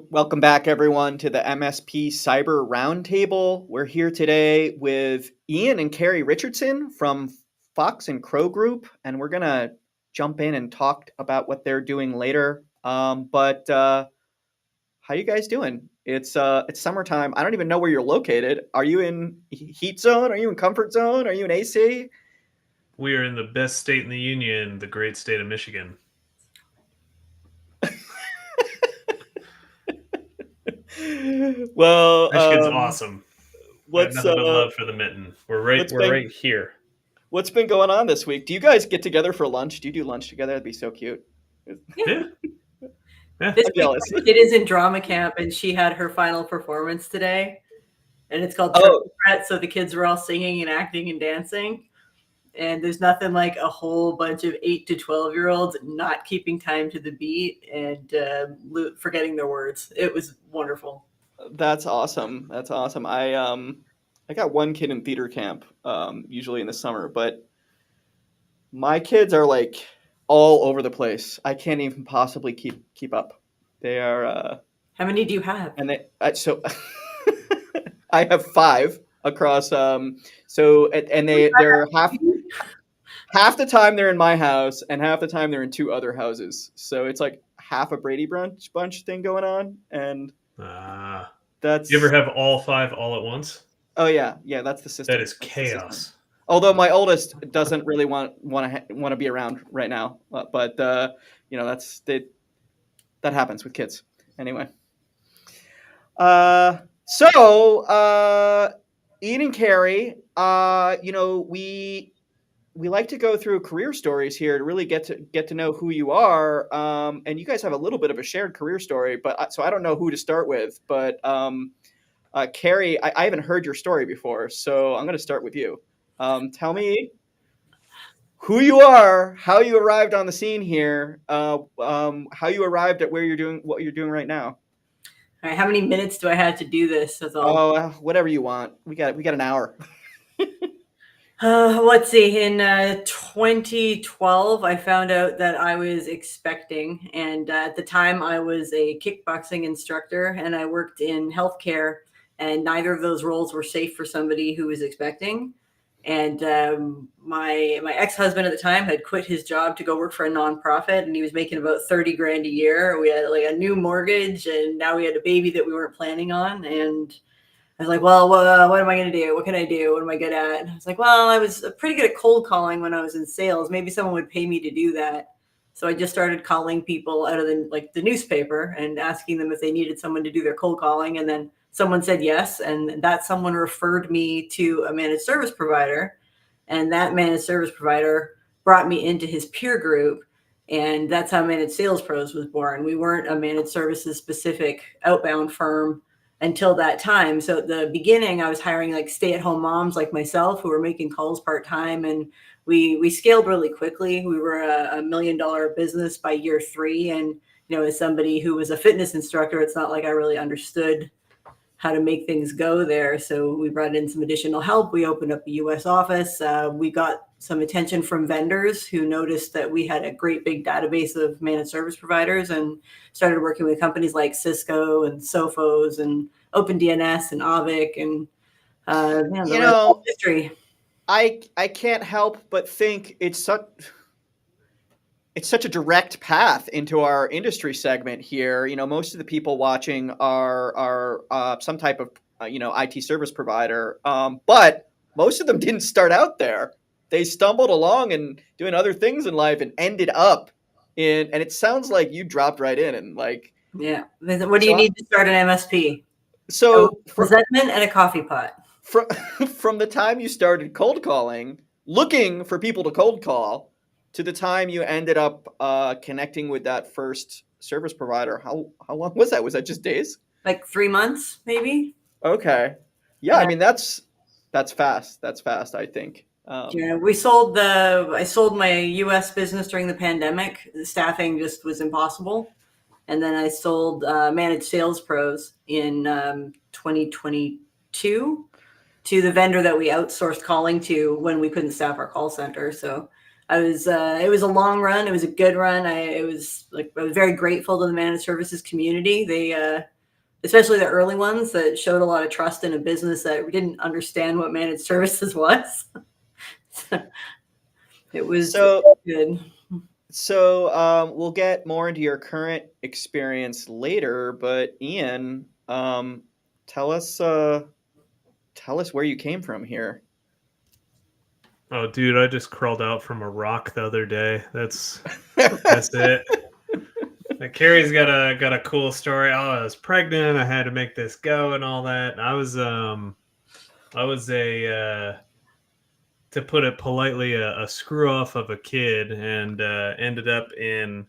Welcome back, everyone, to the MSP Cyber Roundtable. We're here today with Ian and Carrie Richardson from Fox and Crow Group, and we're gonna jump in and talk about what they're doing later. But how you guys doing? It's summertime. I don't even know where you're located. Are you in heat zone? Are you in comfort zone? Are you in AC? We are in the best state in the union, the great state of Michigan. Well, Michigan's awesome. I have what's nothing but love for the mitten. We're right what's we're been right here. what's been going on this week? Do you guys get together for lunch? Do you do lunch together? That'd be so cute. Yeah. Yeah. This I'm week, jealous. my kid is in drama camp, and she had her final performance today, and it's called Triple Oh, Threat. So the kids were all singing and acting and dancing, and there's nothing like a whole bunch of 8 to 12-year-olds not keeping time to the beat and forgetting their words. It was wonderful. that's awesome. That's awesome. I got one kid in theater camp, usually in the summer, but my kids are like all over the place. I can't even possibly keep up. They are, How many do you have? and they so I have five across. They're half the time they're in my house, and half the time they're in two other houses. So it's like half a Brady bunch thing going on, and that's You ever have all five all at once? oh yeah, that's the system. That is That's the system. chaos. Although my oldest doesn't really want to be around right now, but that happens with kids anyway. Ian and Carrie, we like to go through career stories here to really get to know who you are. And you guys have a little bit of a shared career story, so I don't know who to start with. But Carrie, I haven't heard your story before, so I'm going to start with you. Tell me who you are, how you arrived on the scene here, how you arrived at what you're doing right now. All right, how many minutes do I have to do this? That's all. Oh, whatever you want. We got an hour. Let's see. In 2012, I found out that I was expecting, and at the time, I was a kickboxing instructor, and I worked in healthcare, and neither of those roles were safe for somebody who was expecting. And my ex-husband at the time had quit his job to go work for a nonprofit, and he was making about 30 grand a year. We had like a new mortgage, and now we had a baby that we weren't planning on, and I was like, well, what am I going to do? What can I do? What am I good at? And I was like, well, I was pretty good at cold calling when I was in sales. Maybe someone would pay me to do that. So I just started calling people out of the newspaper and asking them if they needed someone to do their cold calling. And then someone said yes. And that someone referred me to a managed service provider. And that managed service provider brought me into his peer group. And that's how Managed Sales Pros was born. We weren't a managed services specific outbound firm until that time. So at the beginning, I was hiring like stay-at-home moms like myself who were making calls part-time, and we scaled really quickly. We were a $1 million business by year 3, and as somebody who was a fitness instructor, it's not like I really understood how to make things go there. So we brought in some additional help. We opened up a US office. We got some attention from vendors who noticed that we had a great big database of managed service providers, and started working with companies like Cisco and Sophos and OpenDNS and Avik and the history. I can't help but think it's such a direct path into our industry segment here. Most of the people watching are some type of IT service provider, but most of them didn't start out there. They stumbled along and doing other things in life and ended up and it sounds like you dropped right in and like. Yeah. What do you need to start an MSP? So resentment and a coffee pot. From the time you started cold calling, looking for people to cold call, to the time you ended up connecting with that first service provider, how long was that? Was that just days? Like 3 months, maybe. Okay. Yeah, I mean that's fast. That's fast, I think. Yeah, I sold my US business during the pandemic. The staffing just was impossible. And then I sold Managed Sales Pros in 2022 to the vendor that we outsourced calling to when we couldn't staff our call center. So it was a long run. It was a good run. I was very grateful to the managed services community. especially the early ones that showed a lot of trust in a business that didn't understand what managed services was. It was good. So we'll get more into your current experience later, but Ian, tell us where you came from here. Oh, dude, I just crawled out from a rock the other day. That's it. Carrie's got a cool story. Oh, I was pregnant. I had to make this go and all that. I was a to put it politely, a screw off of a kid, and ended up in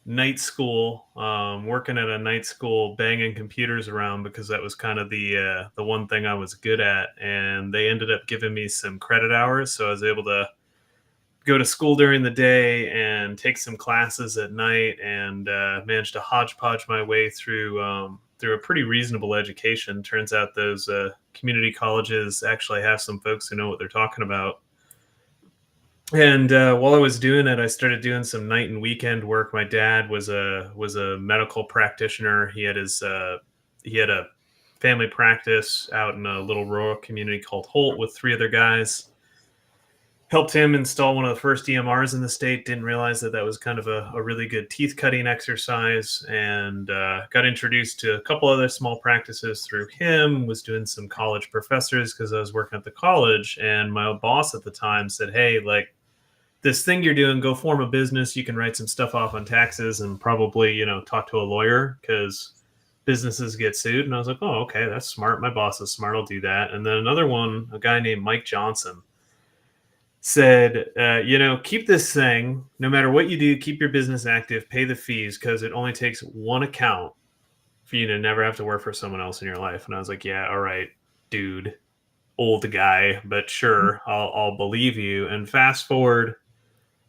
night school, working at a night school, banging computers around because that was kind of the one thing I was good at. And they ended up giving me some credit hours, so I was able to go to school during the day and take some classes at night, and managed to hodgepodge my way through a pretty reasonable education. Turns out those community colleges actually have some folks who know what they're talking about. And while I was doing it, I started doing some night and weekend work. My dad was a medical practitioner. He had a family practice out in a little rural community called Holt with 3 other guys. Helped him install one of the first EMRs in the state. Didn't realize that was kind of a really good teeth cutting exercise, and got introduced to a couple other small practices through him. Was doing some college professors because I was working at the college, and my boss at the time said, "Hey, like, this thing you're doing, go form a business. You can write some stuff off on taxes and probably, talk to a lawyer because businesses get sued." And I was like, "Oh, okay, that's smart. My boss is smart. I'll do that." And then another one, a guy named Mike Johnson, said, keep this thing, no matter what you do, keep your business active, pay the fees, because it only takes one account for you to never have to work for someone else in your life. And I was like, yeah, all right, dude, old guy, but sure, I'll believe you. And fast forward,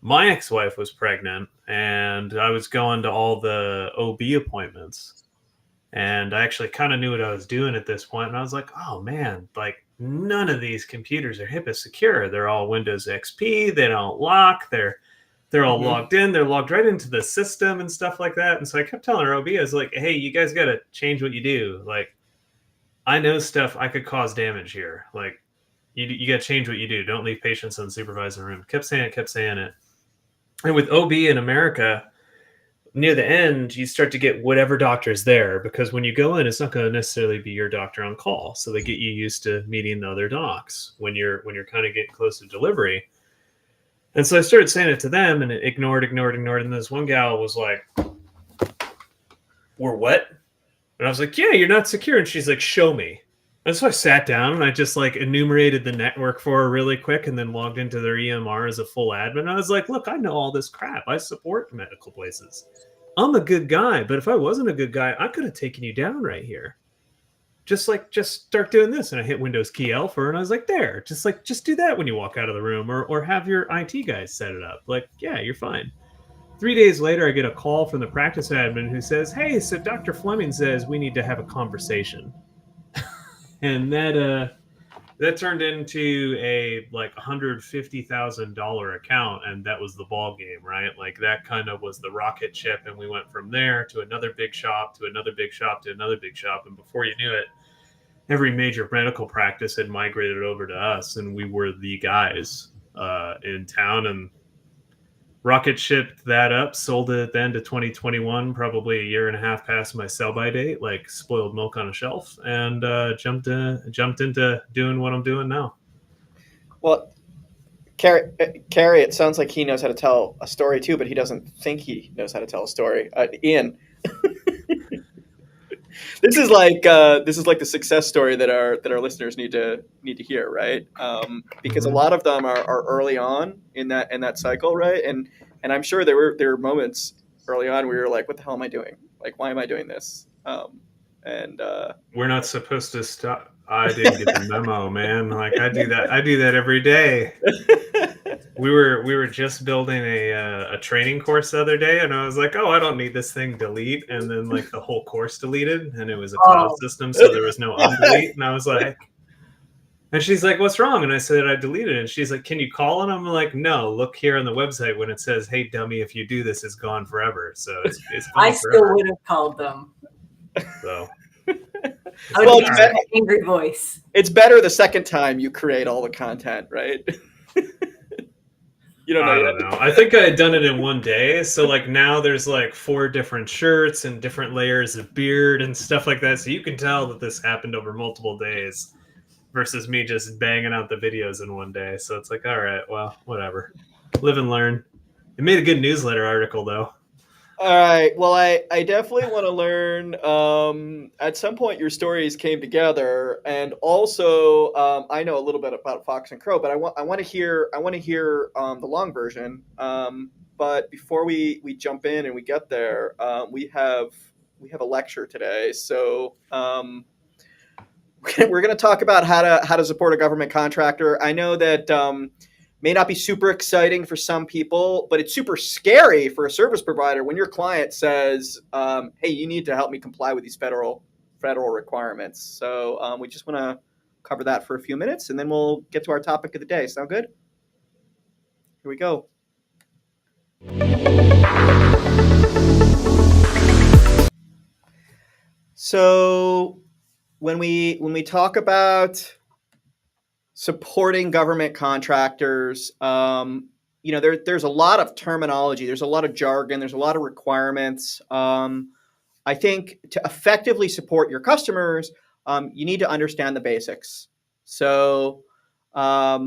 my ex-wife was pregnant, and I was going to all the OB appointments, and I actually kind of knew what I was doing at this point. And I was like, oh man, like, none of these computers are HIPAA secure. They're all Windows XP. They don't lock. They're all logged in. They're logged right into the system and stuff like that. And so I kept telling her OB, I was like, hey, you guys got to change what you do. Like, I know stuff. I could cause damage here. Like, you got to change what you do. Don't leave patients unsupervised in the room. Kept saying it. And with OB in America, near the end, you start to get whatever doctor's there, because when you go in, it's not going to necessarily be your doctor on call. So they get you used to meeting the other docs when you're kind of getting close to delivery. And so I started saying it to them, and it ignored. And this one gal was like, "We're what?" And I was like, "Yeah, you're not secure." And she's like, "Show me." And so I sat down and I just like enumerated the network for her really quick, and then logged into their EMR as a full admin. I was like, look, I know all this crap. I support medical places. I'm a good guy, but if I wasn't a good guy, I could have taken you down right here. Just start doing this. And I hit Windows key L for her, and I was like, there, just do that when you walk out of the room, or have your IT guys set it up. Like, yeah, you're fine. 3 days later, I get a call from the practice admin who says, hey, so Dr. Fleming says we need to have a conversation. And that turned into a like $150,000 account, and that was the ball game, right? Like, that kind of was the rocket ship, and we went from there to another big shop, to another big shop, to another big shop, and before you knew it, every major medical practice had migrated over to us, and we were the guys in town. And rocket shipped that up, sold it then to 2021, probably a year and a half past my sell-by date, like spoiled milk on a shelf, and jumped into doing what I'm doing now. Well, Carrie, it sounds like he knows how to tell a story too, but he doesn't think he knows how to tell a story. Ian, this is like the success story that our listeners need to hear, right? Because a lot of them are early on in that cycle, right? And I'm sure there were moments early on where you're like, what the hell am I doing? Like, why am I doing this? We're not supposed to stop. I didn't get the memo, man. Like, I do that every day. We were just building a training course the other day, and I was like, oh, I don't need this thing, delete. And then like the whole course deleted, and it was a cloud system, so there was no undelete. And I was like, and she's like, what's wrong? And I said, I deleted it. And she's like, can you call? And I'm like, no, look here on the website when it says, hey, dummy, if you do this, it's gone forever. So it's gone I still would have called them. So How Well, to use an angry voice. it's better the second time you create all the content, right? You don't know I yet. don't know. I think I had done it in one day. So like now there's like 4 different shirts and different layers of beard and stuff like that. So you can tell that this happened over multiple days versus me just banging out the videos in one day. So it's like, all right, well, whatever. Live and learn. It made a good newsletter article though. All right. Well, I definitely want to learn. At some point, your stories came together, and also I know a little bit about Fox and Crow, but I want to hear the long version. But before we jump in and we get there, we have a lecture today, so we're going to talk about how to support a government contractor. I know that may not be super exciting for some people, but it's super scary for a service provider when your client says, "Hey, you need to help me comply with these federal requirements." So we just want to cover that for a few minutes, and then we'll get to our topic of the day. Sound good? Here we go. So when we talk about supporting government contractors, there's a lot of terminology, there's a lot of jargon, there's a lot of requirements. I think to effectively support your customers, you need to understand the basics. So, at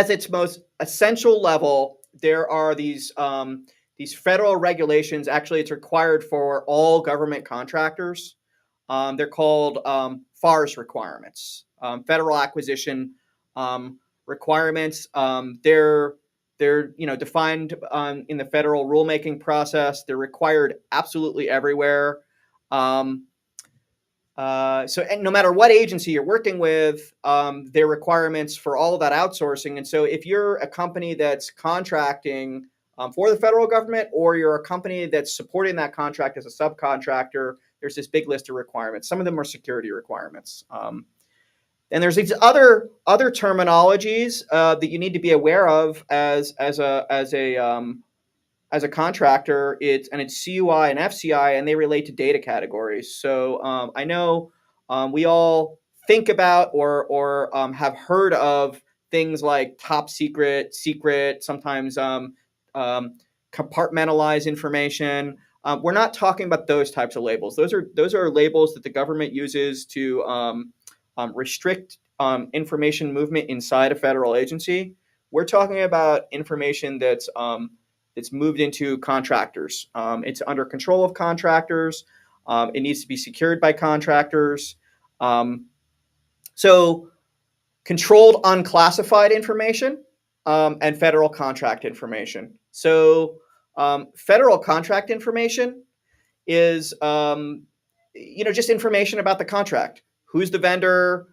its most essential level, there are these federal regulations. Actually, it's required for all government contractors. They're called FARS requirements, federal acquisition requirements. They're defined in the federal rulemaking process. They're required absolutely everywhere. And no matter what agency you're working with, there are requirements for all of that outsourcing. And so if you're a company that's contracting for the federal government, or you're a company that's supporting that contract as a subcontractor, there's this big list of requirements. Some of them are security requirements. And there's these other terminologies that you need to be aware of as a contractor. It's CUI and FCI, and they relate to data categories. So I know we all think about or have heard of things like top secret, secret, sometimes compartmentalized information. We're not talking about those types of labels. Those are labels that the government uses to restrict information movement inside a federal agency. We're talking about information that's moved into contractors. It's under control of contractors. It needs to be secured by contractors. So controlled unclassified information and federal contract information. So federal contract information is just information about the contract. Who's the vendor?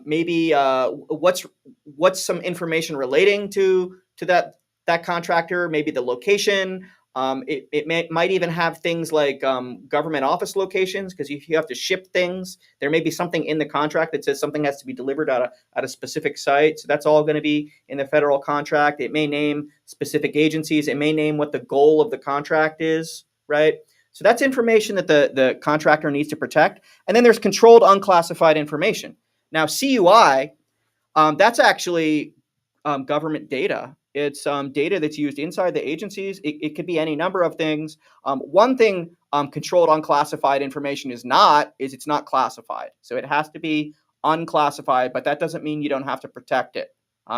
Maybe what's some information relating to that contractor, maybe the location. It might even have things like government office locations, because if you have to ship things, there may be something in the contract that says something has to be delivered at a specific site. So that's all going to be in the federal contract. It may name specific agencies. It may name what the goal of the contract is, right? So that's information that the contractor needs to protect. And then there's controlled unclassified information. Now, CUI, that's actually government data. It's data that's used inside the agencies. It could be any number of things. One thing controlled unclassified information is it's not classified. So it has to be unclassified, but that doesn't mean you don't have to protect it.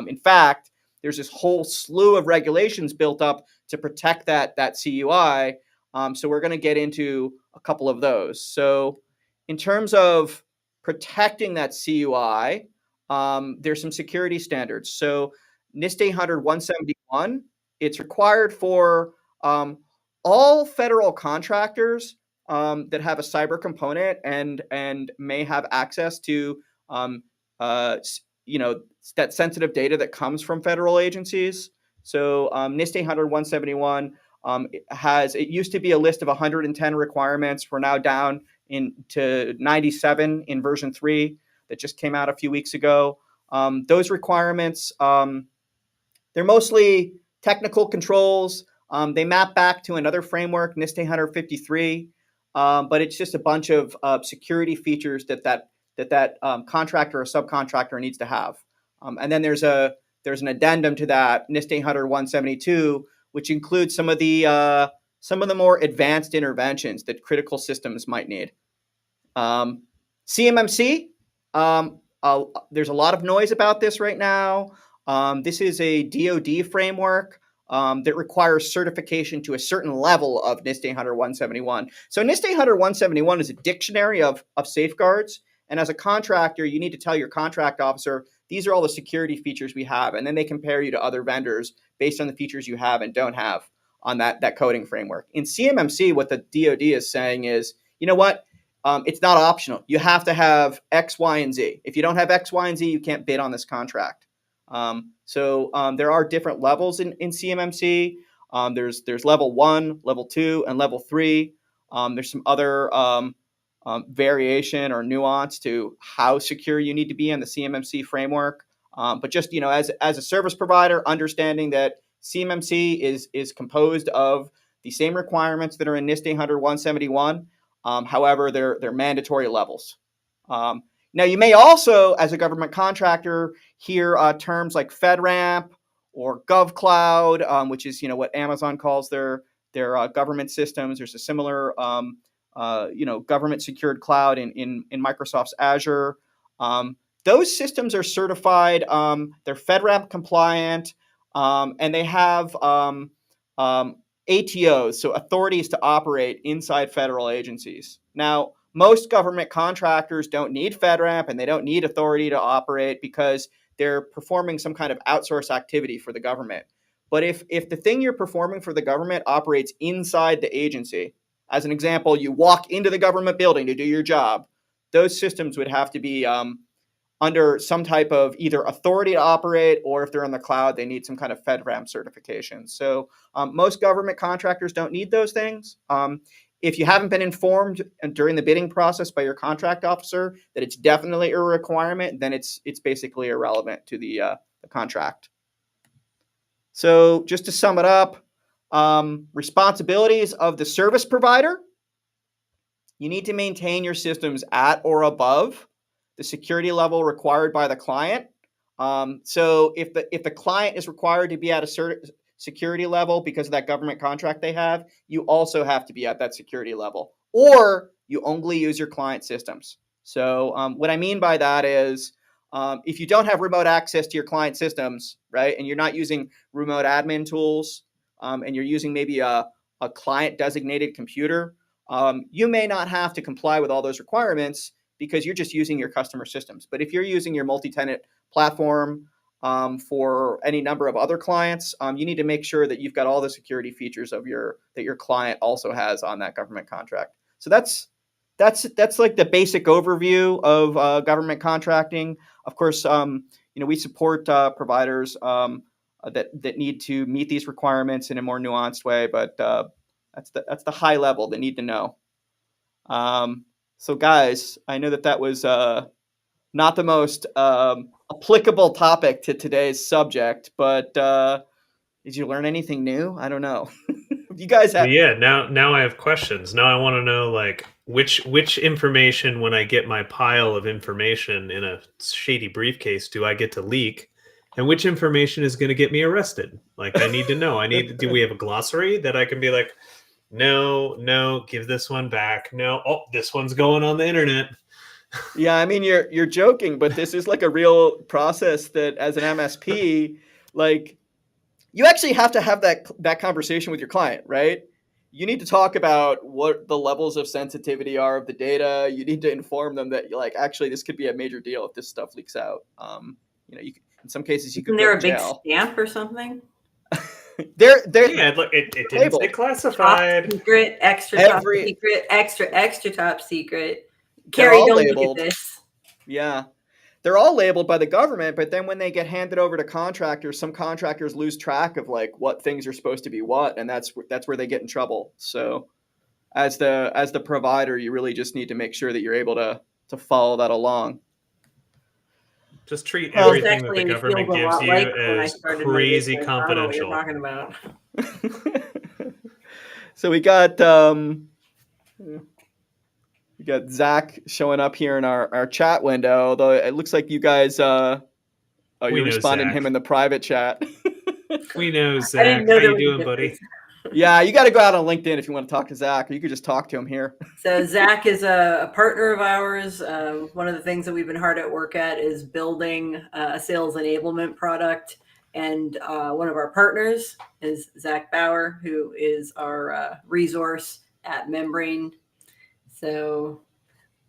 In fact, there's this whole slew of regulations built up to protect that CUI. So we're going to get into a couple of those. So in terms of protecting that CUI, there's some security standards. So NIST 800-171, it's required for all federal contractors that have a cyber component and may have access to that sensitive data that comes from federal agencies. So NIST 800-171 it used to be a list of 110 requirements. We're now down to 97 in version 3 that just came out a few weeks ago. Those requirements, they're mostly technical controls. They map back to another framework, NIST 853. but it's just a bunch of security features that contractor or subcontractor needs to have. And then there's an addendum to that, NIST 800 172, which includes some of the more advanced interventions that critical systems might need. CMMC, there's a lot of noise about this right now. This is a DoD framework that requires certification to a certain level of NIST 800 171. So NIST 800 171 is a dictionary of safeguards. And as a contractor, you need to tell your contract officer, these are all the security features we have. And then they compare you to other vendors based on the features you have and don't have on that coding framework. In CMMC, what the DoD is saying is, you know what? It's not optional. You have to have X, Y, and Z. If you don't have X, Y, and Z, you can't bid on this contract. So there are different levels in CMMC. There's level 1, level 2, and level 3. There's some other variation or nuance to how secure you need to be in the CMMC framework. But just, as a service provider, understanding that CMMC is composed of the same requirements that are in NIST 800 171. However, they're mandatory levels. Now, you may also, as a government contractor, hear terms like FedRAMP or GovCloud, which is what Amazon calls their government systems. There's a similar government secured cloud in Microsoft's Azure. Those systems are certified. They're FedRAMP compliant, and they have ATOs, so authorities to operate inside federal agencies. Now, most government contractors don't need FedRAMP and they don't need authority to operate because they're performing some kind of outsource activity for the government. But if the thing you're performing for the government operates inside the agency, as an example, you walk into the government building to do your job, those systems would have to be under some type of either authority to operate, or if they're in the cloud, they need some kind of FedRAMP certification. So most government contractors don't need those things. If you haven't been informed during the bidding process by your contract officer that it's definitely a requirement, then it's basically irrelevant to the contract. So just to sum it up, responsibilities of the service provider: you need to maintain your systems at or above the security level required by the client. So if the client is required to be at a certain security level because of that government contract they have, you also have to be at that security level, or you only use your client systems. So what I mean by that is, if you don't have remote access to your client systems, right, and you're not using remote admin tools, and you're using maybe a client designated computer, you may not have to comply with all those requirements because you're just using your customer systems. But if you're using your multi-tenant platform for any number of other clients, you need to make sure that you've got all the security features that your client also has on that government contract. So that's like the basic overview of government contracting. Of course, we support providers that need to meet these requirements in a more nuanced way, but that's the high level they need to know. So guys, I know that was not the most applicable topic to today's subject, but did you learn anything new? I don't know. You guys have... Yeah, now I have questions. Now I want to know, like, which information, when I get my pile of information in a shady briefcase, do I get to leak? And which information is going to get me arrested? Like, I need to know. Do we have a glossary that I can be like, no, give this one back. No, this one's going on the internet. Yeah, I mean, you're joking, but this is like a real process that, as an MSP, like, you actually have to have that conversation with your client, right? You need to talk about what the levels of sensitivity are of the data. You need to inform them that, like, actually, this could be a major deal if this stuff leaks out. You in some cases you could go to jail. Isn't there a big stamp or something? It didn't say classified. Top secret, extra top secret, extra top secret. Carrie, don't labeled. Look at this. Yeah. They're all labeled by the government, but then when they get handed over to contractors, some contractors lose track of like what things are supposed to be what, and that's where they get in trouble. So as the provider, you really just need to make sure that you're able to follow that along. Just treat everything that the government gives you as crazy confidential. I don't know what you're talking about. So we got You got Zach showing up here in our chat window, although it looks like you guys, We you're know responding to Zach. him in the private chat. We know I Zach. didn't know How there you was a doing, difference. buddy? Yeah, you got to go out on LinkedIn if you want to talk to Zach, or you could just talk to him here. So Zach is a partner of ours. One of the things that we've been hard at work at is building a sales enablement product. And one of our partners is Zach Bauer, who is our resource at Membrane. So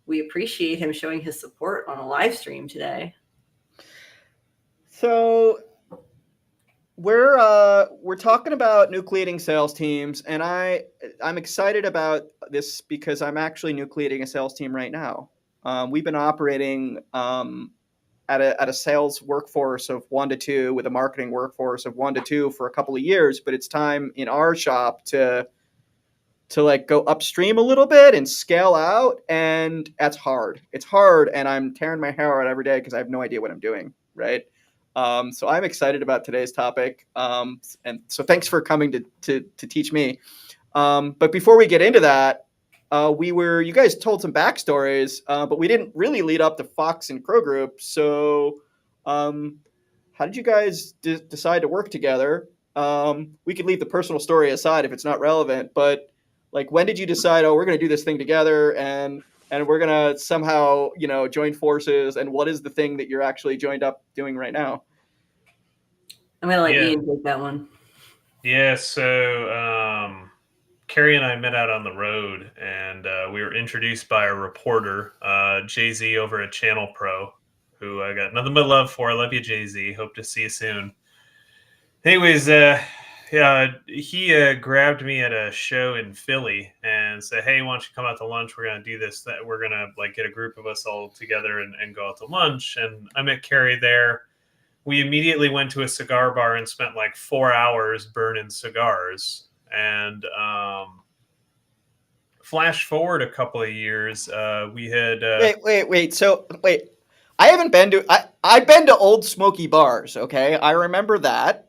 we appreciate him showing his support on a live stream today. So we're talking about nucleating sales teams, and I'm excited about this because I'm actually nucleating a sales team right now. We've been operating at a sales workforce of 1 to 2 with a marketing workforce of 1 to 2 for a couple of years, but it's time in our shop to like go upstream a little bit and scale out, and that's hard. It's hard, and I'm tearing my hair out every day because I have no idea what I'm doing, right? So I'm excited about today's topic, and so thanks for coming to teach me. But before we get into that, you guys told some backstories, but we didn't really lead up to Fox and Crow Group. So how did you guys decide to work together? We could leave the personal story aside if it's not relevant, but like, when did you decide, oh, we're going to do this thing together, and we're going to somehow, join forces? And what is the thing that you're actually joined up doing right now? I'm going to let Ian take that one. Yeah, so Carrie and I met out on the road, and we were introduced by a reporter, Jay-Z over at Channel Pro, who I got nothing but love for. I love you, Jay-Z. Hope to see you soon. Anyways, he grabbed me at a show in Philly and said, "Hey, why don't you come out to lunch? We're gonna do this. That we're gonna like get a group of us all together and go out to lunch." And I met Carrie there. We immediately went to a cigar bar and spent like 4 hours burning cigars. And flash forward a couple of years, we had wait. So wait, I haven't been to. I've been to old smoky bars. Okay, I remember that.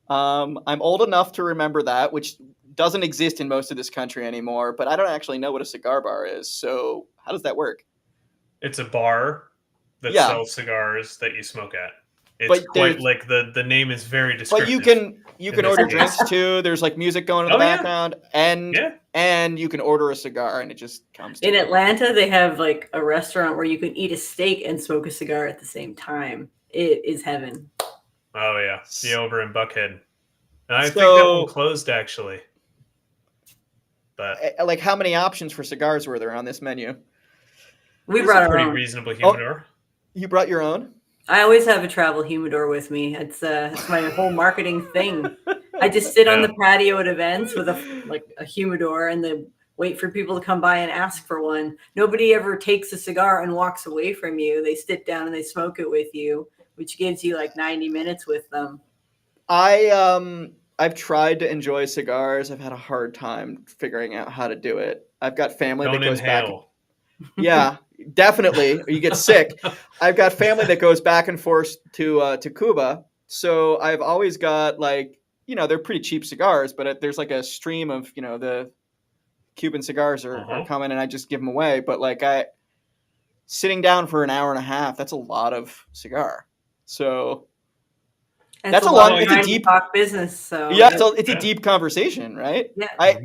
I'm old enough to remember that, which doesn't exist in most of this country anymore. But I don't actually know what a cigar bar is. So how does that work? It's a bar that sells cigars that you smoke at. It's quite like the name is very descriptive. But you can order drinks too. There's like music going in the background, and you can order a cigar, and it just comes. In Atlanta, they have like a restaurant where you can eat a steak and smoke a cigar at the same time. It is heaven. Oh yeah, over in Buckhead. And I think that one closed actually. But like, how many options for cigars were there on this menu? We brought our own. Reasonable humidor. You brought your own? I always have a travel humidor with me. It's my whole marketing thing. I just sit on the patio at events with a humidor and then wait for people to come by and ask for one. Nobody ever takes a cigar and walks away from you. They sit down and they smoke it with you, which gives you like 90 minutes with them. I've tried to enjoy cigars. I've had a hard time figuring out how to do it. I've got family that goes back. Yeah, definitely. You get sick. I've got family that goes back and forth to Cuba. So I've always got they're pretty cheap cigars, but there's like a stream of, the Cuban cigars are coming, and I just give them away. But sitting down for an hour and a half, that's a lot of cigar. So that's it's a deep talk business. So it's a deep conversation, right? Yeah.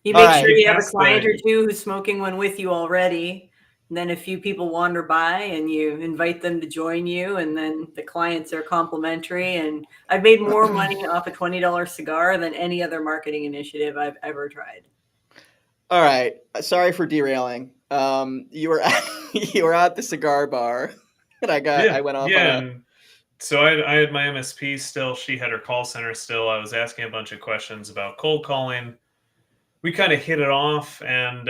You make sure you have a client or two who's smoking one with you already. And then a few people wander by and you invite them to join you. And then the clients are complimentary. And I've made more money off a $20 cigar than any other marketing initiative I've ever tried. All right. Sorry for derailing. You were at the cigar bar and I went off on a... So I had my MSP still. She had her call center still. I was asking a bunch of questions about cold calling. We kind of hit it off, and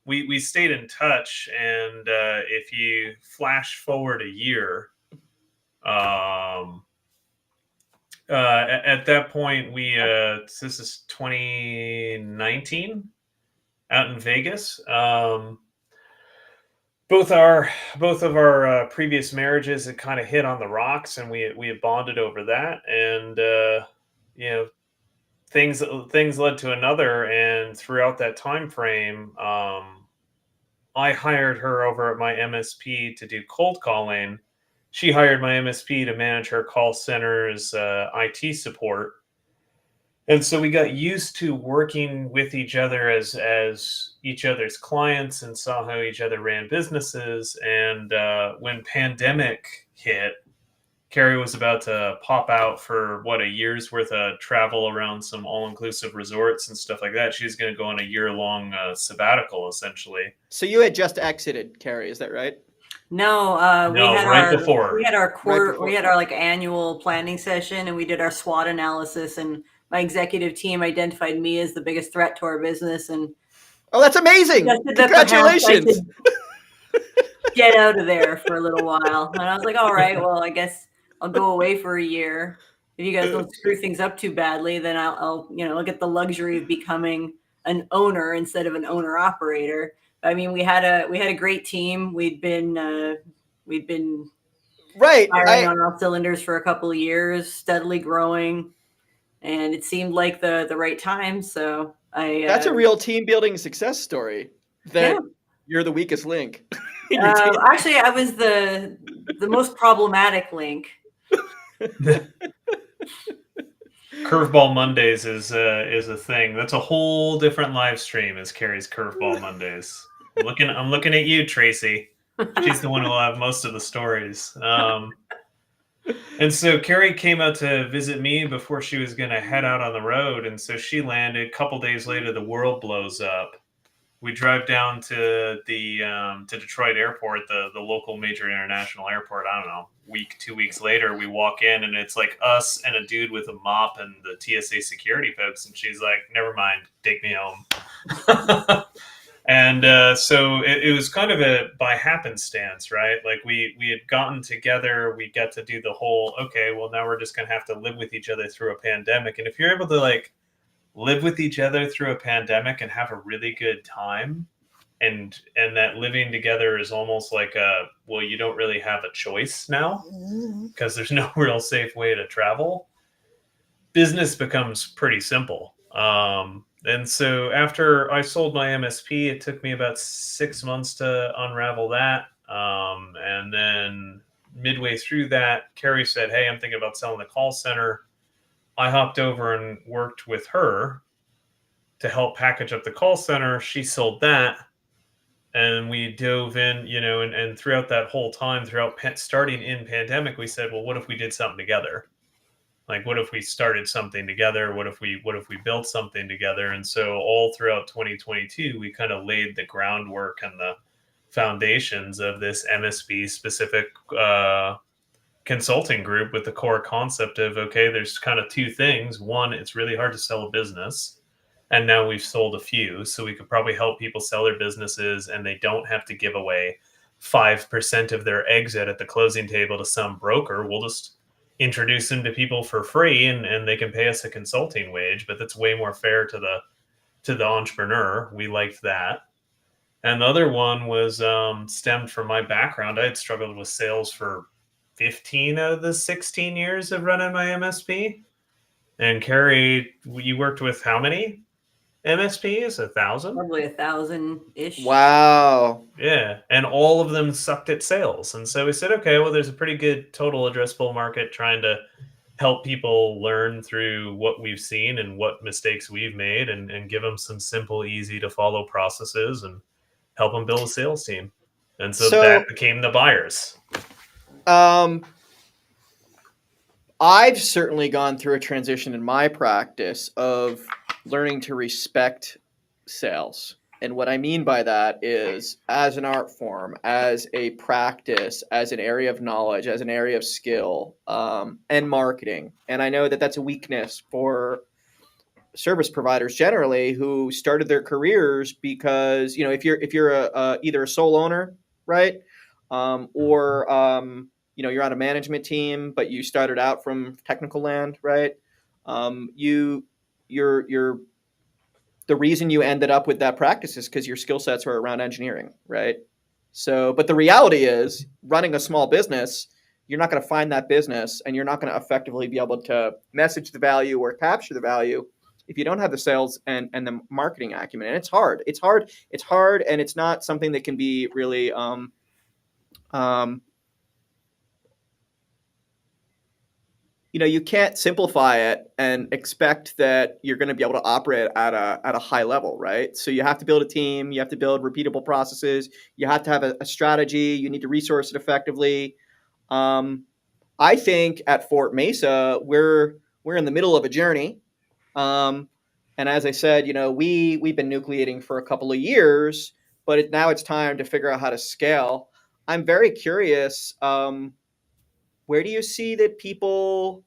we stayed in touch. And if you flash forward a year, at that point, this is 2019 out in Vegas. Both of our previous marriages had kind of hit on the rocks, and we had bonded over that. And things led to another, and throughout that time frame, I hired her over at my MSP to do cold calling. She hired my MSP to manage her call center's IT support. And so we got used to working with each other as each other's clients, and saw how each other ran businesses. And when pandemic hit, Carrie was about to pop out for a year's worth of travel around some all-inclusive resorts and stuff like that. She was going to go on a year-long sabbatical, essentially. So you had just exited, Carrie, is that right? No, we No, had right before. we had our quarter, before. we had our like annual planning session, and we did our SWOT analysis, and my executive team identified me as the biggest threat to our business, and Oh, that's amazing! suggested that perhaps I Congratulations! should get out of there for a little while. And I was like, all right, well, I guess I'll go away for a year. If you guys don't screw things up too badly, then I'll I'll get the luxury of becoming an owner instead of an owner operator. I mean, we had a great team. We'd been Right. firing on all cylinders for a couple of years, steadily growing, and it seemed like the right time. So That's a real team building success story. That you're the weakest link. Actually, I was the most problematic link. Curveball Mondays is a thing. That's a whole different live stream. Is Carrie's Curveball Mondays? I'm looking at you, Tracy. She's the one who will have most of the stories. And so Carrie came out to visit me before she was going to head out on the road. And so she landed. A couple days later, the world blows up. We drive down to the to Detroit Airport, the local major international airport. I don't know, 2 weeks later, we walk in, and it's like us and a dude with a mop and the TSA security folks. And she's like, "Never mind, take me home." And so it was kind of a by happenstance, right? Like we had gotten together, we got to do the whole, okay, well, now we're just going to have to live with each other through a pandemic. And if you're able to like live with each other through a pandemic and have a really good time, and that living together is almost like well, you don't really have a choice now because there's no real safe way to travel. Business becomes pretty simple. And so after I sold my MSP, it took me about 6 months to unravel that. And then midway through that, Carrie said, "Hey, I'm thinking about selling the call center." I hopped over and worked with her to help package up the call center. She sold that. And we dove in, and throughout that whole time, starting in pandemic, we said, well, what if we did something together? Like, what if we started something together? What if we built something together? And so all throughout 2022, we kind of laid the groundwork and the foundations of this MSP specific consulting group with the core concept of, okay, there's kind of two things. One, it's really hard to sell a business. And now we've sold a few, so we could probably help people sell their businesses, and they don't have to give away 5% of their exit at the closing table to some broker. We'll just introduce them to people for free, and they can pay us a consulting wage, but that's way more fair to the entrepreneur. We liked that. And the other one was stemmed from my background. I had struggled with sales for 15 out of the 16 years of running my MSP. And Carrie, you worked with how many MSPs? 1,000? Probably 1,000-ish. Wow. Yeah. And all of them sucked at sales. And so we said, okay, well, there's a pretty good total addressable market trying to help people learn through what we've seen and what mistakes we've made, and give them some simple, easy to follow processes and help them build a sales team. And so that became the buyers. I've certainly gone through a transition in my practice of learning to respect sales. And what I mean by that is, as an art form, as a practice, as an area of knowledge, as an area of skill, and marketing. And I know that that's a weakness for service providers generally who started their careers because, if you're either a sole owner, right, or you're on a management team, but you started out from technical land, right? You're the reason you ended up with that practice is because your skill sets are around engineering, right? So, but the reality is, running a small business, you're not going to find that business, and you're not going to effectively be able to message the value or capture the value if you don't have the sales and the marketing acumen. And it's hard, and it's not something that can be really you can't simplify it and expect that you're going to be able to operate at a high level, right? So you have to build a team, you have to build repeatable processes, you have to have a strategy, you need to resource it effectively. I think at Fort Mesa, we're in the middle of a journey. And as I said, we've been nucleating for a couple of years, but now it's time to figure out how to scale. I'm very curious. Where do you see that people?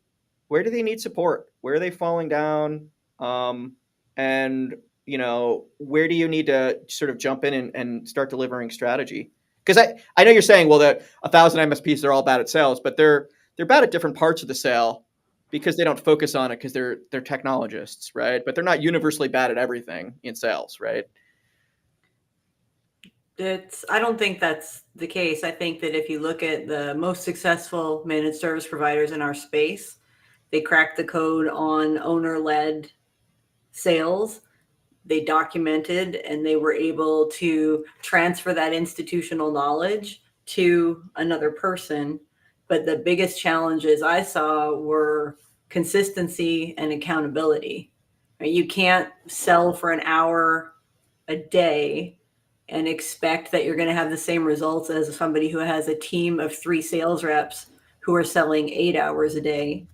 Where do they need support? Where are they falling down? And where do you need to sort of jump in and start delivering strategy? Because I know you're saying, well, that 1,000 MSPs, they're all bad at sales, but they're bad at different parts of the sale because they don't focus on it because they're technologists, right? But they're not universally bad at everything in sales, right? I don't think that's the case. I think that if you look at the most successful managed service providers in our space, they cracked the code on owner-led sales. They documented and they were able to transfer that institutional knowledge to another person. But the biggest challenges I saw were consistency and accountability. You can't sell for an hour a day and expect that you're going to have the same results as somebody who has a team of 3 sales reps who are selling 8 hours a day.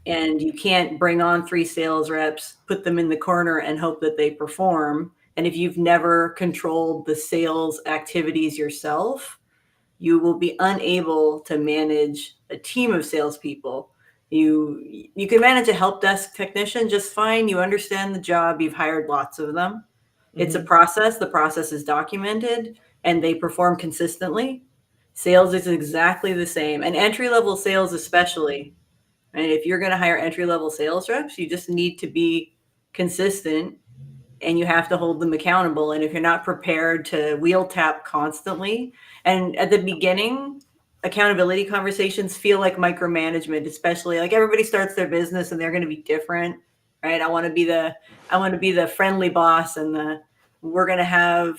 And you can't bring on 3 sales reps, put them in the corner and hope that they perform. And if you've never controlled the sales activities yourself, you will be unable to manage a team of salespeople. You can manage a help desk technician just fine. You understand the job. You've hired lots of them. It's a process. The process is documented and they perform consistently. Sales is exactly the same. And entry-level sales especially. And if you're going to hire entry-level sales reps, you just need to be consistent and you have to hold them accountable. And if you're not prepared to wheel tap constantly, and at the beginning, accountability conversations feel like micromanagement, especially like everybody starts their business and they're going to be different, right? I want to be the friendly boss and we're going to have,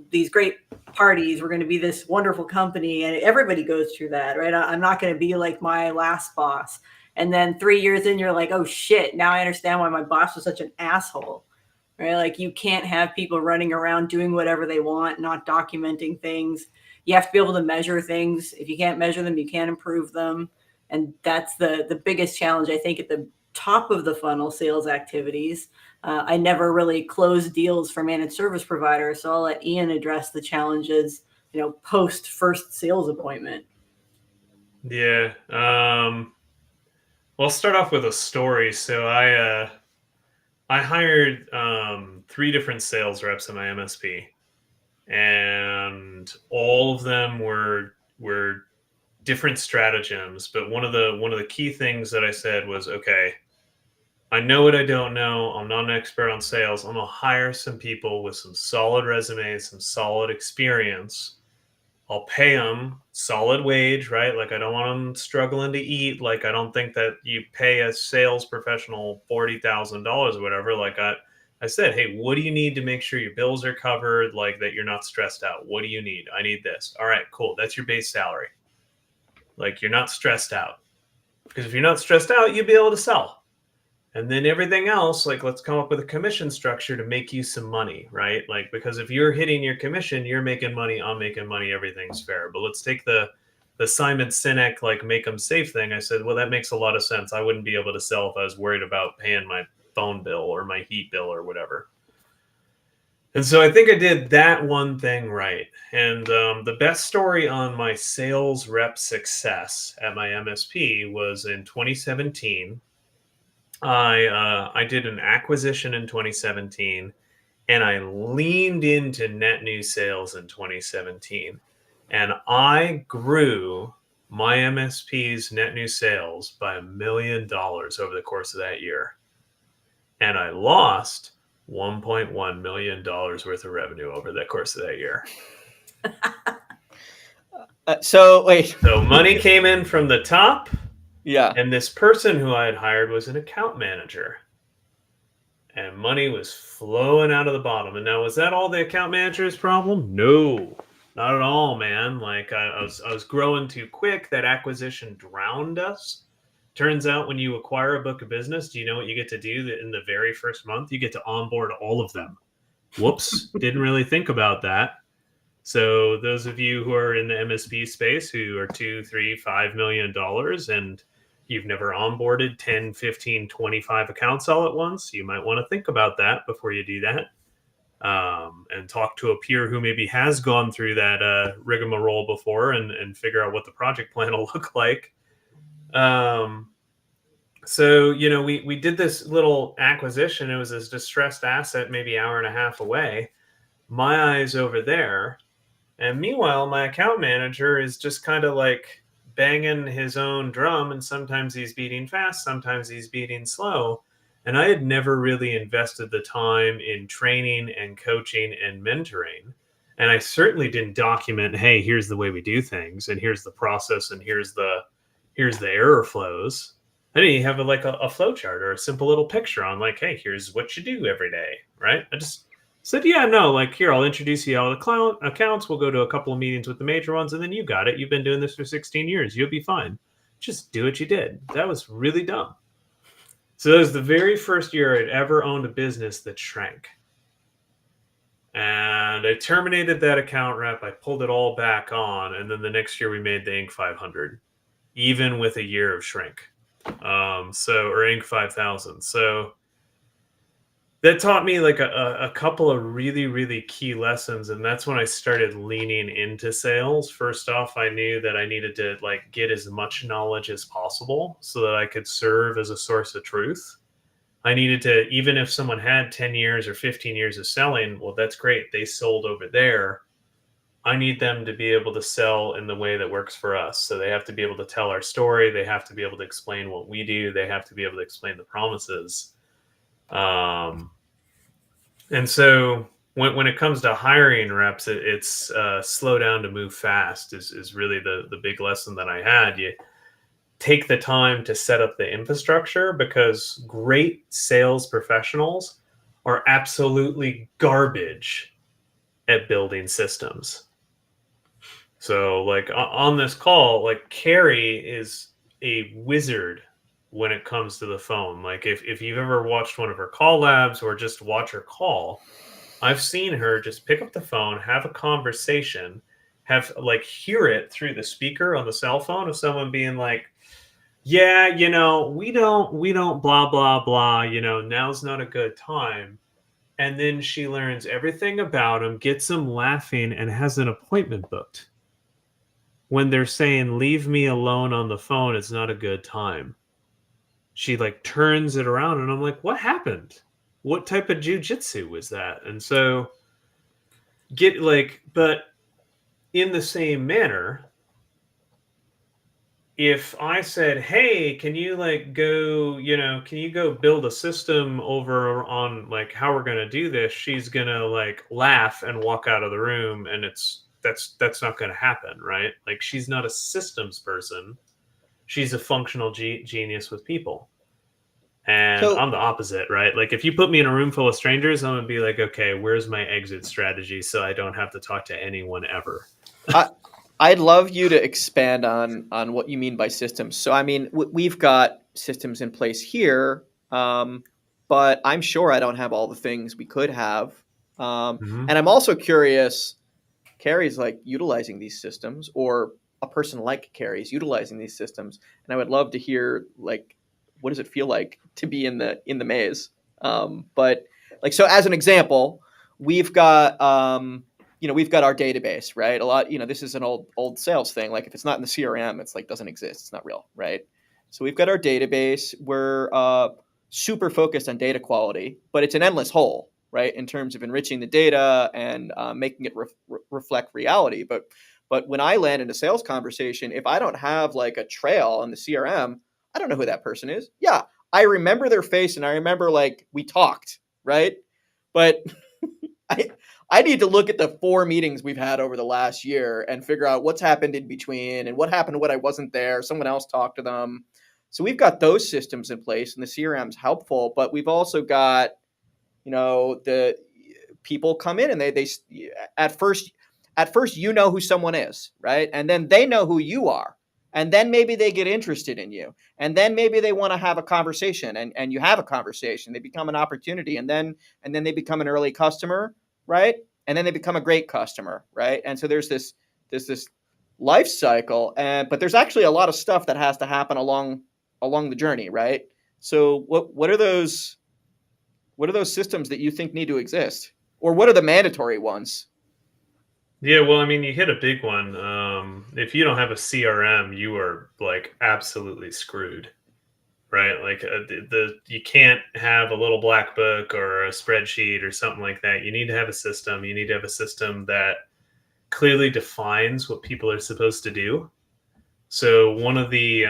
these great parties. We're going to be this wonderful company. And everybody goes through that, right? I'm not going to be like my last boss. And then 3 years in, you're like, oh shit, now I understand why my boss was such an asshole, right? Like you can't have people running around doing whatever they want, not documenting things. You have to be able to measure things. If you can't measure them, you can't improve them. And that's the biggest challenge, I think, at the top of the funnel sales activities. I never really closed deals for managed service providers, so I'll let Ian address the challenges, post first sales appointment. Yeah. Well, I'll start off with a story. So I hired 3 different sales reps in my MSP, and all of them were different stratagems. But one of the key things that I said was, okay, I know what I don't know. I'm not an expert on sales. I'm going to hire some people with some solid resumes, some solid experience. I'll pay them solid wage, right? Like I don't want them struggling to eat. Like I don't think that you pay a sales professional $40,000 or whatever. Like I said, hey, what do you need to make sure your bills are covered? Like that you're not stressed out. What do you need? I need this. All right, cool. That's your base salary. Like you're not stressed out. Because if you're not stressed out, you'll be able to sell. And then everything else, like let's come up with a commission structure to make you some money, right? Like, because if you're hitting your commission, you're making money, I'm making money, everything's fair. But let's take the Simon Sinek, like make them safe thing. I said, well, that makes a lot of sense. I wouldn't be able to sell if I was worried about paying my phone bill or my heat bill or whatever. And so I think I did that one thing right. And the best story on my sales rep success at my MSP was in 2017. I did an acquisition in 2017, and I leaned into net new sales in 2017. And I grew my MSP's net new sales by $1 million over the course of that year. And I lost $1.1 million worth of revenue over the course of that year. So wait. So money came in from the top. Yeah. And this person who I had hired was an account manager. and money was flowing out of the bottom. And now, was that all the account manager's problem? No, not at all, man. Like I was growing too quick. That acquisition drowned us. Turns out when you acquire a book of business, do you know what you get to do in the very first month? You get to onboard all of them. Whoops, didn't really think about that. So those of you who are in the MSP space who are $2, $3, $5 million and you've never onboarded 10, 15, 25 accounts all at once, you might want to think about that before you do that. And talk to a peer who maybe has gone through that rigmarole before and figure out what the project plan will look like. So, we did this little acquisition. It was this distressed asset, maybe an hour and a half away. My eyes over there. And meanwhile, my account manager is just kind of like banging his own drum. And sometimes he's beating fast, sometimes he's beating slow. And I had never really invested the time in training and coaching and mentoring. And I certainly didn't document, hey, here's the way we do things, and here's the process, and here's the error flows. I didn't have a flow chart or a simple little picture on like, hey, here's what you do every day, right? I just said, yeah, no, like here, I'll introduce you all the accounts. We'll go to a couple of meetings with the major ones, and then you got it. You've been doing this for 16 years. You'll be fine. Just do what you did. That was really dumb. So that was the very first year I'd ever owned a business that shrank. And I terminated that account rep. I pulled it all back on. And then the next year we made the Inc. 500, even with a year of shrink. Or Inc. 5000. So that taught me like a couple of really, really key lessons. And that's when I started leaning into sales. First off, I knew that I needed to like get as much knowledge as possible so that I could serve as a source of truth. I needed to, even if someone had 10 years or 15 years of selling, well, that's great. They sold over there. I need them to be able to sell in the way that works for us. So they have to be able to tell our story. They have to be able to explain what we do. They have to be able to explain the promises. And so when it comes to hiring reps, it's slow down to move fast is really the big lesson that I had. You take the time to set up the infrastructure, because great sales professionals are absolutely garbage at building systems. So like on this call, like Carrie is a wizard when it comes to the phone. Like if you've ever watched one of her call labs or just watch her call, I've seen her just pick up the phone, have a conversation, have like hear it through the speaker on the cell phone of someone being like, yeah, we don't blah, blah, blah, now's not a good time. And then she learns everything about him, gets him laughing, and has an appointment booked. When they're saying, leave me alone on the phone, it's not a good time. She like turns it around, and I'm like, what happened? What type of jujitsu was that? And so but in the same manner, if I said, hey, can you go build a system over on like how we're going to do this? She's going to like laugh and walk out of the room, and that's not going to happen, right? Like she's not a systems person. She's a functional genius with people. And so, I'm the opposite, right? Like if you put me in a room full of strangers, I'm going to be like, okay, where's my exit strategy so I don't have to talk to anyone ever? I'd love you to expand on what you mean by systems. So, I mean, we've got systems in place here, but I'm sure I don't have all the things we could have. And I'm also curious, Carrie's like utilizing these systems, or a person like Carrie's utilizing these systems. And I would love to hear, like, what does it feel like to be in the maze? But like, so as an example, we've got, we've got our database, right? A lot, this is an old sales thing. Like if it's not in the CRM, it's like, doesn't exist. It's not real. Right. So we've got our database. We're super focused on data quality, but it's an endless hole, right? In terms of enriching the data and making it reflect reality. But when I land in a sales conversation, if I don't have like a trail in the CRM, I don't know who that person is. Yeah, I remember their face and I remember like we talked, right? But I need to look at the 4 meetings we've had over the last year and figure out what's happened in between and what happened when I wasn't there. Someone else talked to them. So we've got those systems in place, and the CRM's helpful, but we've also got the people come in and they at first you know who someone is, right? And then they know who you are. And then maybe they get interested in you. And then maybe they want to have a conversation, and you have a conversation. They become an opportunity, and then they become an early customer, right? And then they become a great customer, right? And so there's this life cycle, but there's actually a lot of stuff that has to happen along the journey, right? So what are those systems that you think need to exist, or what are the mandatory ones? Yeah, well, I mean, you hit a big one. If you don't have a CRM, you are like absolutely screwed, right? Like you can't have a little black book or a spreadsheet or something like that. You need to have a system. You need to have a system that clearly defines what people are supposed to do. So one of the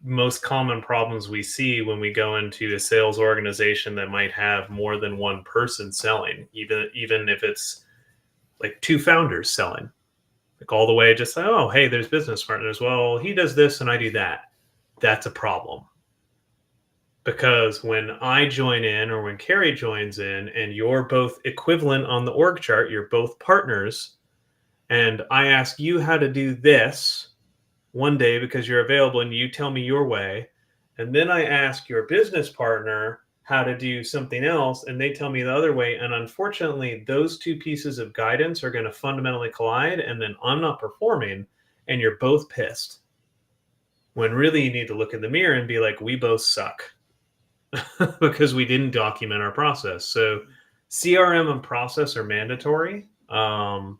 most common problems we see when we go into a sales organization that might have more than one person selling, even if it's like two founders selling, like all the way just like, oh, hey, there's business partners. Well, he does this and I do that. That's a problem. Because when I join in or when Carrie joins in and you're both equivalent on the org chart, you're both partners, and I ask you how to do this one day because you're available and you tell me your way, and then I ask your business partner how to do something else and they tell me the other way, and unfortunately those two pieces of guidance are going to fundamentally collide, and then I'm not performing and you're both pissed, when really you need to look in the mirror and be like, we both suck because we didn't document our process. So CRM and process are mandatory, and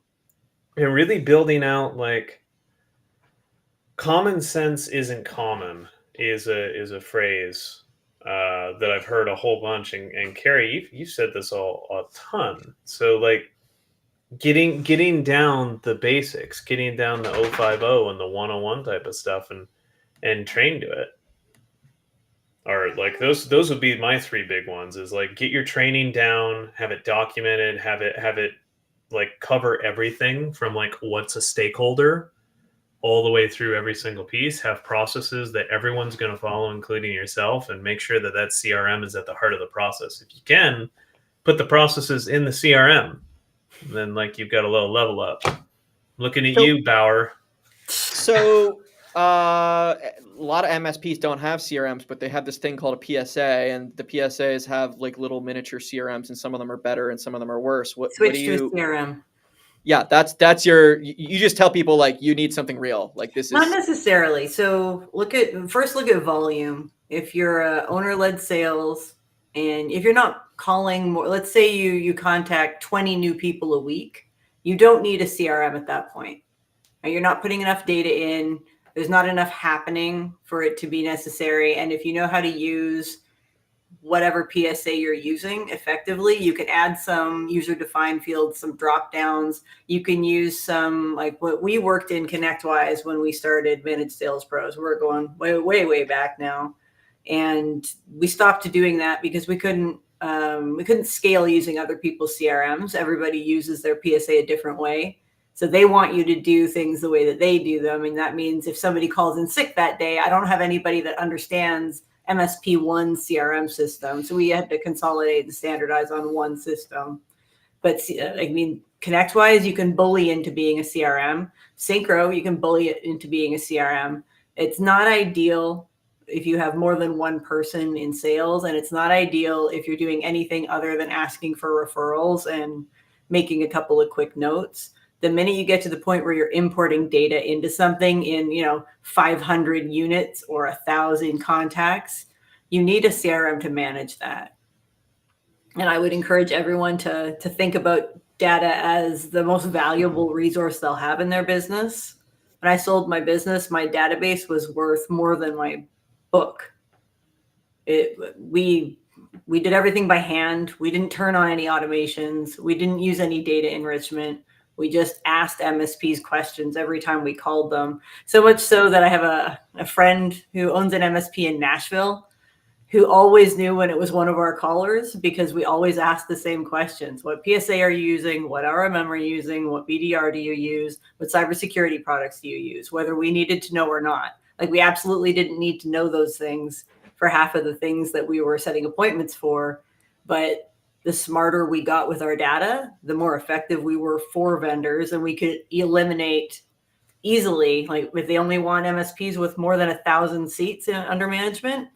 really building out like common sense isn't common is a phrase that I've heard a whole bunch. And Carrie, you've said this a ton. So like getting down the basics, getting down the 050 and the 101 type of stuff, and train to it. Or like those would be my three big ones, is like get your training down, have it documented, have it like cover everything from like what's a stakeholder all the way through every single piece, have processes that everyone's going to follow, including yourself, and make sure that CRM is at the heart of the process. If you can, put the processes in the CRM, then like you've got a little level up. Looking at you, Bauer. So a lot of MSPs don't have CRMs, but they have this thing called a PSA, and the PSAs have like little miniature CRMs, and some of them are better and some of them are worse. Switch to a CRM. Yeah, you just tell people like you need something real. Like this is not necessarily. So look at volume. If you're a owner-led sales, and if you're not calling more, let's say you contact 20 new people a week, you don't need a CRM at that point. You're not putting enough data in. There's not enough happening for it to be necessary. And if you know how to use whatever PSA you're using effectively, you can add some user-defined fields, some drop-downs. You can use some, like what we worked in ConnectWise when we started Managed Sales Pros. We're going way back now. And we stopped doing that because we couldn't scale using other people's CRMs. Everybody uses their PSA a different way. So they want you to do things the way that they do them. And that means if somebody calls in sick that day, I don't have anybody that understands MSP1 CRM system. So we had to consolidate and standardize on one system. But I mean, ConnectWise, you can bully into being a CRM. Synchro, you can bully it into being a CRM. It's not ideal if you have more than one person in sales, and it's not ideal if you're doing anything other than asking for referrals and making a couple of quick notes. The minute you get to the point where you're importing data into something in, 500 units or 1,000 contacts, you need a CRM to manage that. And I would encourage everyone to think about data as the most valuable resource they'll have in their business. When I sold my business, my database was worth more than my book. We did everything by hand. We didn't turn on any automations. We didn't use any data enrichment. We just asked MSPs questions every time we called them. So much so that I have a friend who owns an MSP in Nashville who always knew when it was one of our callers, because we always asked the same questions. What PSA are you using? What RMM are you using? What BDR do you use? What cybersecurity products do you use? Whether we needed to know or not. Like, we absolutely didn't need to know those things for half of the things that we were setting appointments for. But the smarter we got with our data, the more effective we were for vendors, and we could eliminate easily, like if they only want MSPs with more than 1,000 seats under management,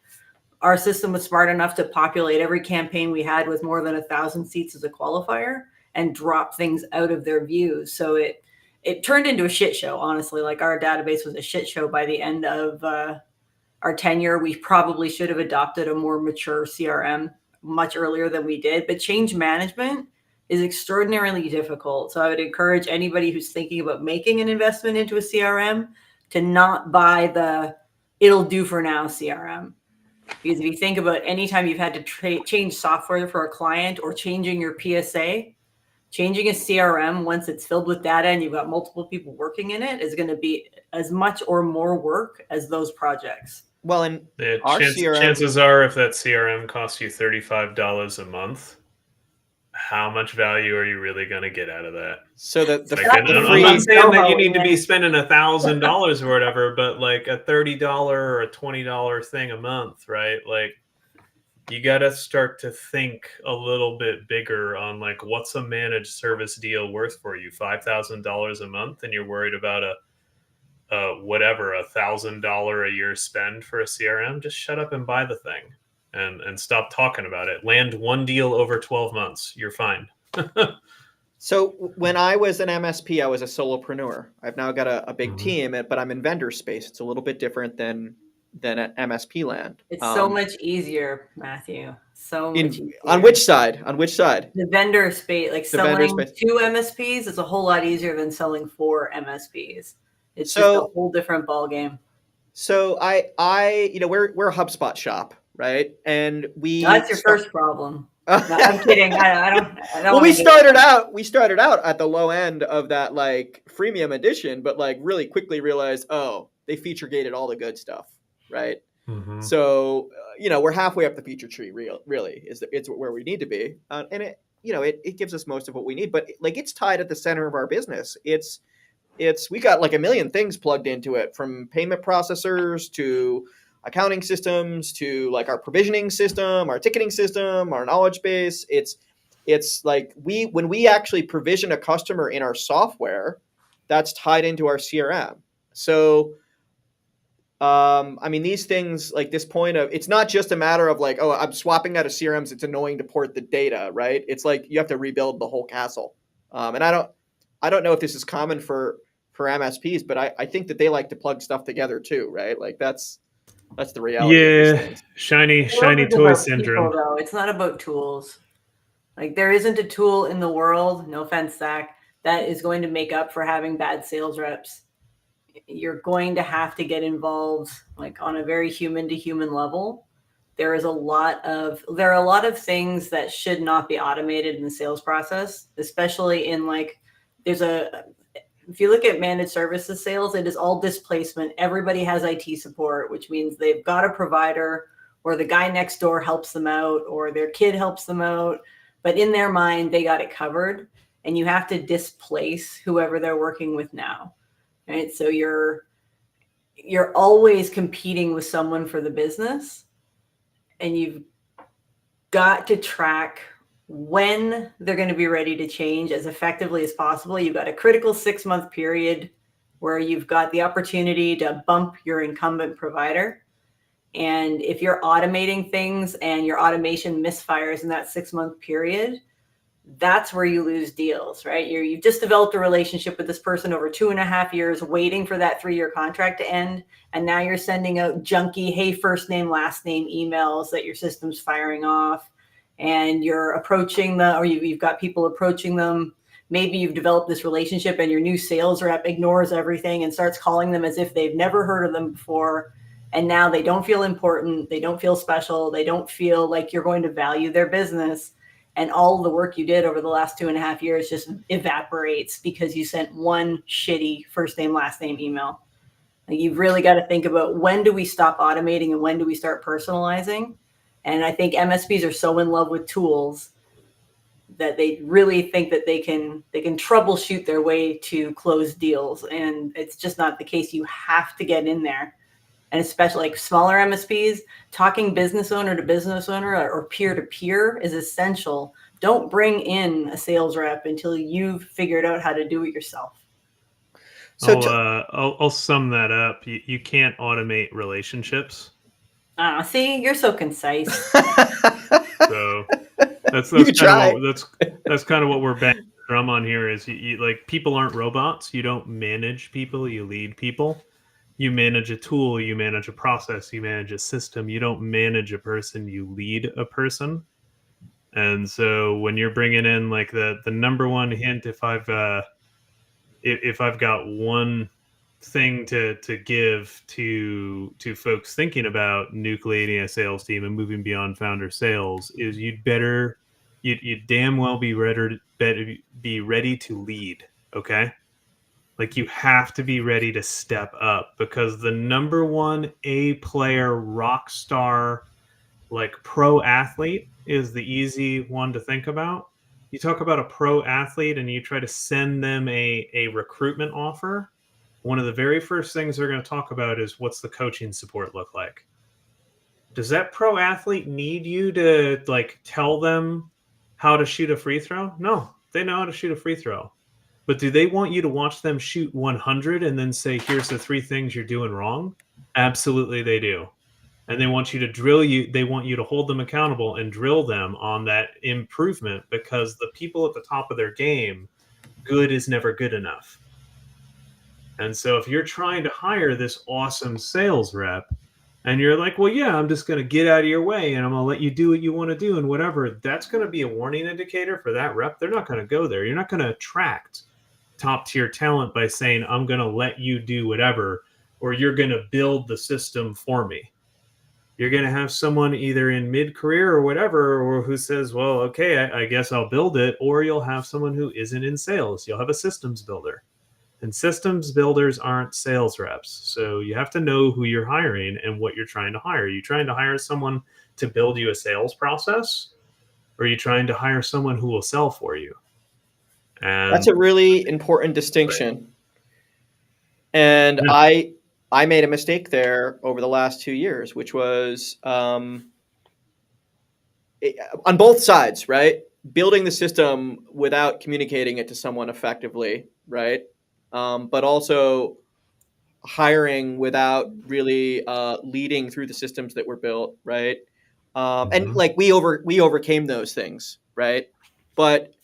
our system was smart enough to populate every campaign we had with more than 1,000 seats as a qualifier and drop things out of their views. So it turned into a shit show, honestly. Like our database was a shit show by the end of our tenure. We probably should have adopted a more mature CRM much earlier than we did, but change management is extraordinarily difficult. So I would encourage anybody who's thinking about making an investment into a CRM to not buy the it'll do for now CRM. Because if you think about any time you've had to change software for a client or changing your PSA, changing a CRM once it's filled with data and you've got multiple people working in it is going to be as much or more work as those projects. Well, and our CRM, chances are, if that CRM costs you $35 a month, how much value are you really going to get out of that? So I'm not saying that you need to be spending $1,000 or whatever, but like a $30 or a $20 thing a month, right? Like you got to start to think a little bit bigger on like, what's a managed service deal worth for you? $5,000 a month, and you're worried about $1,000 a year spend for a CRM? Just shut up and buy the thing. And stop talking about it. Land one deal over 12 months. You're fine. So when I was an MSP, I was a solopreneur. I've now got a big team, but I'm in vendor space. It's a little bit different than at MSP land. It's so much easier, Matthew. So much easier. On which side? On which side? The vendor space, like selling to MSPs is a whole lot easier than selling for MSPs. It's just a whole different ballgame. So we're a HubSpot shop. Right. And that's your first problem. No, I'm kidding. I don't well, we started out at the low end of that like freemium edition, but like really quickly realized, they feature gated all the good stuff. Right. Mm-hmm. So, we're halfway up the feature tree. Really it's where we need to be. And it gives us most of what we need, but like it's tied at the center of our business. We got like a million things plugged into it, from payment processors to accounting systems to like our provisioning system, our ticketing system, our knowledge base. It's like when we actually provision a customer in our software, that's tied into our CRM. So, these things, like this point of, it's not just a matter of like, I'm swapping out of CRMs. It's annoying to port the data, right? It's like you have to rebuild the whole castle. And I don't know if this is common for MSPs, but I think that they like to plug stuff together too, right? Like that's the reality. Yeah, shiny toy syndrome. People, though. It's not about tools. Like there isn't a tool in the world, no offense, Zach, that is going to make up for having bad sales reps. You're going to have to get involved like on a very human to human level. There are a lot of things that should not be automated in the sales process, especially in like if you look at managed services sales, it is all displacement. Everybody has IT support, which means they've got a provider or the guy next door helps them out or their kid helps them out. But in their mind, they got it covered, and you have to displace whoever they're working with now. Right. So you're always competing with someone for the business, and you've got to track when they're going to be ready to change as effectively as possible. You've got a critical 6-month period where you've got the opportunity to bump your incumbent provider. And if you're automating things and your automation misfires in that 6-month period, that's where you lose deals, right? You've just developed a relationship with this person over 2.5 years, waiting for that 3-year contract to end. And now you're sending out junky, hey, first name, last name emails that your system's firing off. And you're approaching you've got people approaching them. Maybe you've developed this relationship and your new sales rep ignores everything and starts calling them as if they've never heard of them before. And now they don't feel important. They don't feel special. They don't feel like you're going to value their business. And all the work you did over the last 2.5 years just evaporates because you sent one shitty first name, last name email. Like you've really got to think about, when do we stop automating and when do we start personalizing? And I think MSPs are so in love with tools that they really think that they can troubleshoot their way to close deals. And it's just not the case. You have to get in there and especially like smaller MSPs, talking business owner to business owner or peer to peer is essential. Don't bring in a sales rep until you've figured out how to do it yourself. So I'll sum that up. You can't automate relationships. See, you're so concise. So that's You could kind try. of that's kind of what we're banging the drum on here. Is you like, people aren't robots. You don't manage people. You lead people. You manage a tool. You manage a process. You manage a system. You don't manage a person. You lead a person. And so when you're bringing in like the number one hint, if I've got one thing to give to folks thinking about nucleating a sales team and moving beyond founder sales, is you'd damn well be ready to lead. Okay, like, you have to be ready to step up, because the number one A player, rock star, like pro athlete, is the easy one to think about. You talk about a pro athlete and you try to send them a recruitment offer, one of the very first things they're going to talk about is, what's the coaching support look like? Does that pro athlete need you to like tell them how to shoot a free throw? No, they know how to shoot a free throw. But do they want you to watch them shoot 100 and then say, here's the 3 things you're doing wrong? Absolutely, they do. And they want you to they want you to hold them accountable and drill them on that improvement, because the people at the top of their game, good is never good enough. And so if you're trying to hire this awesome sales rep and you're like, well, yeah, I'm just going to get out of your way and I'm going to let you do what you want to do and whatever, that's going to be a warning indicator for that rep. They're not going to go there. You're not going to attract top tier talent by saying, I'm going to let you do whatever, or you're going to build the system for me. You're going to have someone either in mid-career or whatever, or who says, well, okay, I guess I'll build it. Or you'll have someone who isn't in sales. You'll have a systems builder. And systems builders aren't sales reps. So you have to know who you're hiring and what you're trying to hire. Are you trying to hire someone to build you a sales process? Or are you trying to hire someone who will sell for you? And that's a really important distinction. Right. And yeah. I made a mistake there over the last 2 years, which was on both sides, right? Building the system without communicating it to someone effectively, right? But also hiring without really leading through the systems that were built, right? And like we overcame those things, right? But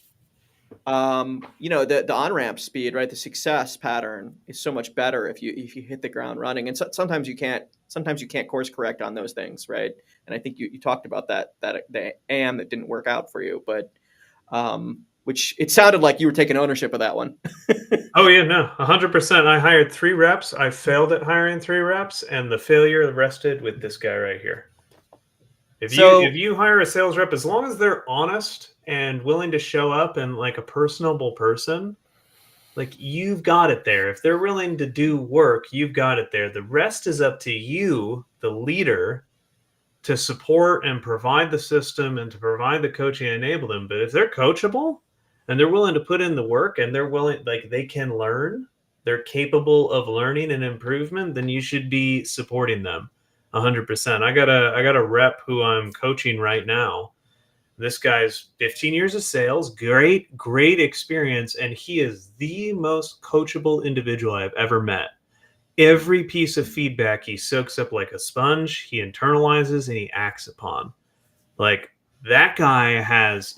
the on-ramp speed, right? The success pattern is so much better if you hit the ground running. And sometimes you can't course correct on those things, right? And I think you talked about that the AM that didn't work out for you, but which it sounded like you were taking ownership of that one. Oh yeah, no, 100%. I hired 3 reps. I failed at hiring 3 reps, and the failure rested with this guy right here. If you hire a sales rep, as long as they're honest and willing to show up and like a personable person, like, you've got it there. If they're willing to do work, you've got it there. The rest is up to you, the leader, to support and provide the system and to provide the coaching and enable them. But if they're coachable and they're willing to put in the work and they're willing, like, they can learn, they're capable of learning and improvement, then you should be supporting them 100%. I got a rep who I'm coaching right now. This guy's 15 years of sales, great experience, and he is the most coachable individual I've ever met. Every piece of feedback he soaks up like a sponge, he internalizes, and he acts upon. Like, that guy's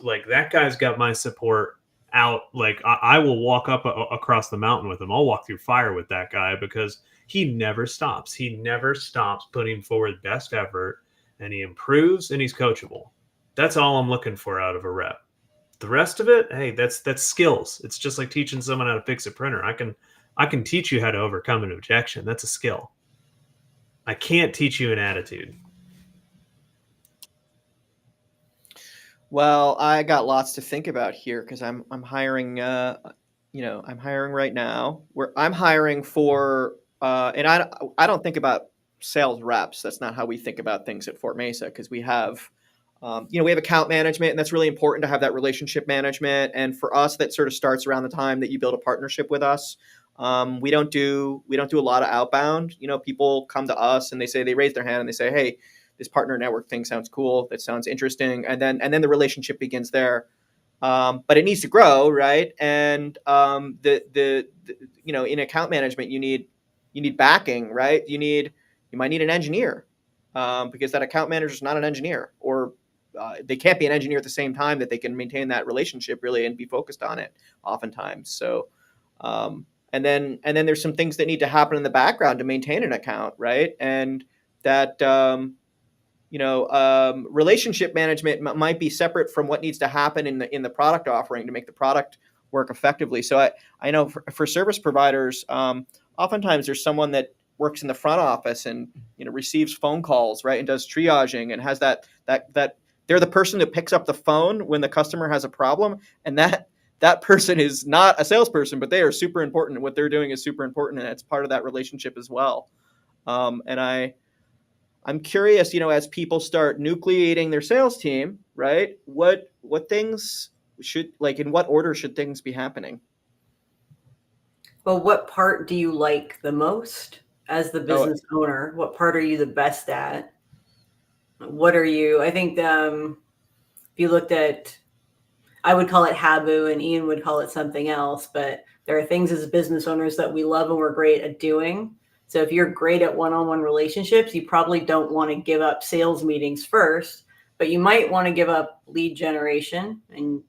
got my support out. Like, I will walk up across the mountain with him. I'll walk through fire with that guy, because he never stops. He never stops putting forward best effort, and he improves, and he's coachable. That's all I'm looking for out of a rep. The rest of it, hey, that's skills. It's just like teaching someone how to fix a printer. I can teach you how to overcome an objection. That's a skill. I can't teach you an attitude. Well, I got lots to think about here, because I'm hiring. I'm hiring right now. I'm hiring for, and I don't think about sales reps. That's not how we think about things at Fort Mesa, because we have. We have account management, and that's really important to have that relationship management. And for us, that sort of starts around the time that you build a partnership with us. We don't do a lot of outbound. People come to us and they raise their hand and they say, hey, this partner network thing sounds cool. That sounds interesting. And then the relationship begins there. But it needs to grow, right? And in account management, you need backing, right? You might need an engineer, because that account manager is not an engineer, or they can't be an engineer at the same time that they can maintain that relationship really and be focused on it oftentimes. So, and then there's some things that need to happen in the background to maintain an account, right? And that relationship management might be separate from what needs to happen in the product offering to make the product work effectively. So I know for service providers, oftentimes there's someone that works in the front office and receives phone calls, right, and does triaging and has that they're the person that picks up the phone when the customer has a problem, and that person is not a salesperson, but they are super important. What they're doing is super important, and it's part of that relationship as well. And I'm curious, as people start nucleating their sales team, right? What things in what order should things be happening? Well, what part do you like the most as the business owner? What part are you the best at? What are you? I think if you looked at, I would call it Habu and Ian would call it something else, but there are things as business owners that we love and we're great at doing. So if you're great at one-on-one relationships, you probably don't want to give up sales meetings first, but you might want to give up lead generation. And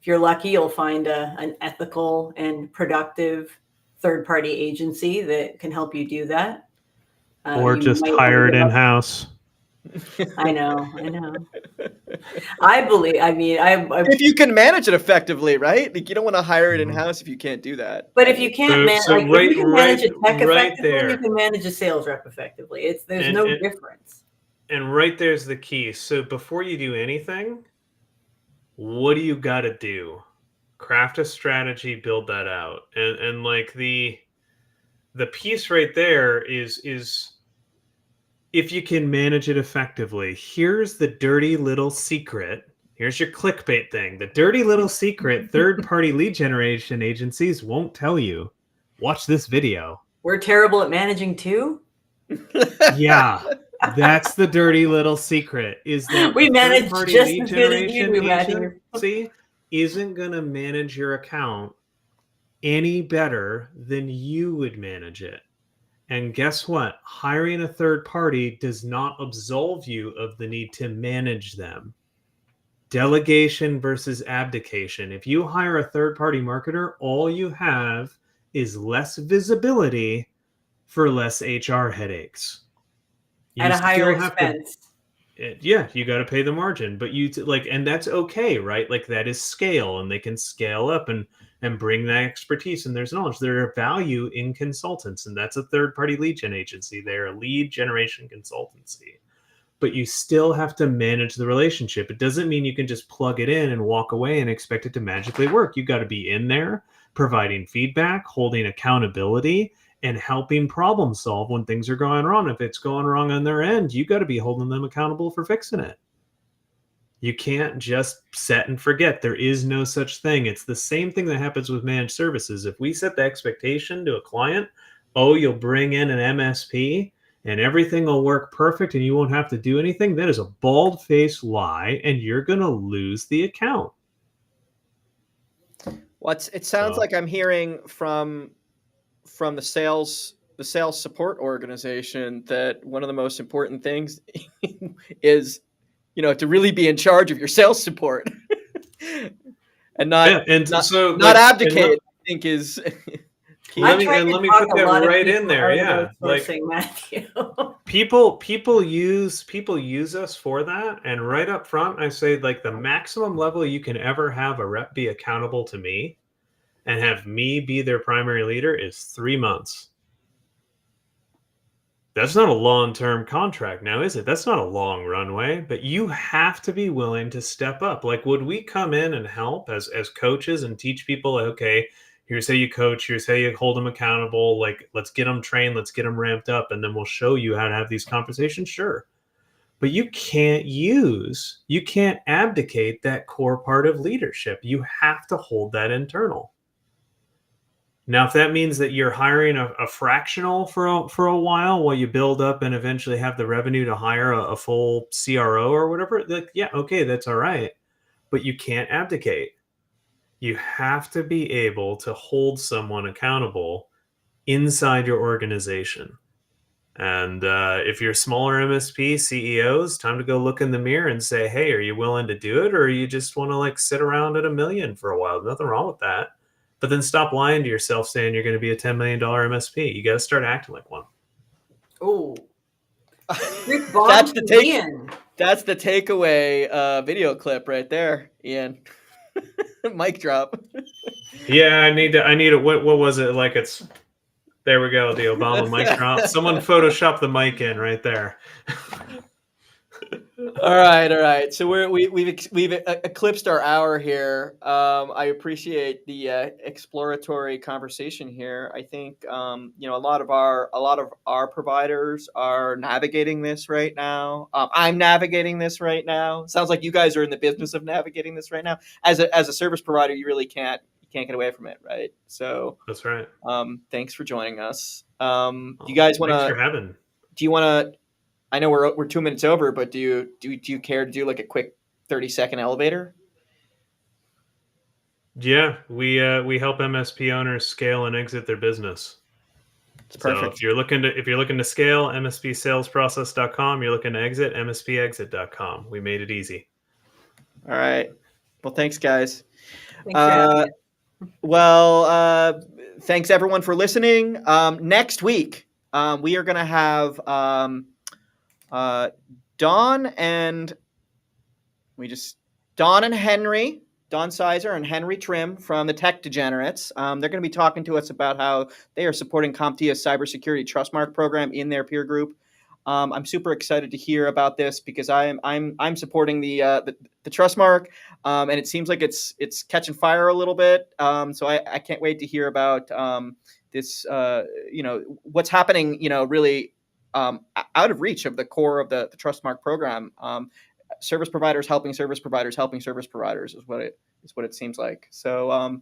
if you're lucky, you'll find an ethical and productive third-party agency that can help you do that. Or just hire it in-house. I know. If you can manage it effectively, right? Like, you don't want to hire it in-house if you can't do that. But if you can't manage a tech effectively, you can manage a sales rep effectively. There's no difference. And right there's the key. So before you do anything, what do you got to do? Craft a strategy, build that out. And like the piece right there is if you can manage it effectively. Here's the dirty little secret. Here's your clickbait thing. The dirty little secret third-party lead generation agencies won't tell you. Watch this video. We're terrible at managing too? Yeah. That's the dirty little secret. Is that we manage just lead generation agency isn't going to manage your account any better than you would manage it. And guess what? Hiring a third party does not absolve you of the need to manage them. Delegation versus abdication. If you hire a third party marketer, all you have is less visibility for less HR headaches. At a higher expense. You got to pay the margin, but and that's okay, right? Like, that is scale, and they can scale up and bring that expertise, and there's knowledge. There are value in consultants, and that's a third-party lead gen agency. They're a lead generation consultancy, but you still have to manage the relationship. It doesn't mean you can just plug it in and walk away and expect it to magically work. You got to be in there, providing feedback, holding accountability, and helping problem solve when things are going wrong. If it's going wrong on their end, you got to be holding them accountable for fixing it. You can't just set and forget. There is no such thing. It's the same thing that happens with managed services. If we set the expectation to a client, you'll bring in an MSP and everything will work perfect and you won't have to do anything, that is a bald-faced lie, and you're going to lose the account. It sounds like I'm hearing from the sales support organization that one of the most important things is to really be in charge of your sales support and not abdicate. I think is let me put that right in there. Yeah, like people use us for that, and right up front I say, like, the maximum level you can ever have a rep be accountable to me and have me be their primary leader is 3 months. That's not a long-term contract now, is it? That's not a long runway, but you have to be willing to step up. Like, would we come in and help as coaches and teach people, okay, here's how you coach, here's how you hold them accountable, like, let's get them trained, let's get them ramped up, and then we'll show you how to have these conversations? Sure. But you can't abdicate that core part of leadership. You have to hold that internal. Now, if that means that you're hiring a fractional for a while you build up and eventually have the revenue to hire a full CRO or whatever, like, yeah, okay, that's all right. But you can't abdicate. You have to be able to hold someone accountable inside your organization. And if you're smaller MSP CEOs, time to go look in the mirror and say, hey, are you willing to do it? Or you just want to like sit around at $1 million for a while? Nothing wrong with that. But then stop lying to yourself saying you're going to be a $10 million MSP. You got to start acting like one. Oh, That's the takeaway video clip right there, Ian. Mic drop. Yeah, I need it. What was it like? There we go. The Obama mic drop. Someone photoshopped the mic in right there. All right. So we've eclipsed our hour here. I appreciate the exploratory conversation here. I think a lot of our providers are navigating this right now. I'm navigating this right now. Sounds like you guys are in the business of navigating this right now. As a service provider, you really can't get away from it, right? So that's right. Thanks for joining us. Do you guys want to? Thanks for having. Do you want to? I know we're 2 minutes over, but do you care to do like a quick 30-second elevator? Yeah, we help MSP owners scale and exit their business. It's perfect. So if you're looking to scale, MSPsalesprocess.com. You're looking to exit, MSPexit.com. We made it easy. All right. Well, thanks, guys. Thanks thanks everyone for listening. Next week, we are going to have Don and Henry, Don Sizer and Henry Trim from the Tech Degenerates. They're going to be talking to us about how they are supporting CompTIA's cybersecurity trustmark program in their peer group. I'm super excited to hear about this because I'm supporting the trustmark, and it seems like it's catching fire a little bit. So I can't wait to hear about this. What's happening. Really. Out of reach of the core of the trustmark program. Service providers helping service providers helping service providers is what it seems like. So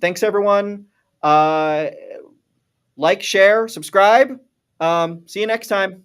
thanks everyone. Like, share, subscribe. See you next time.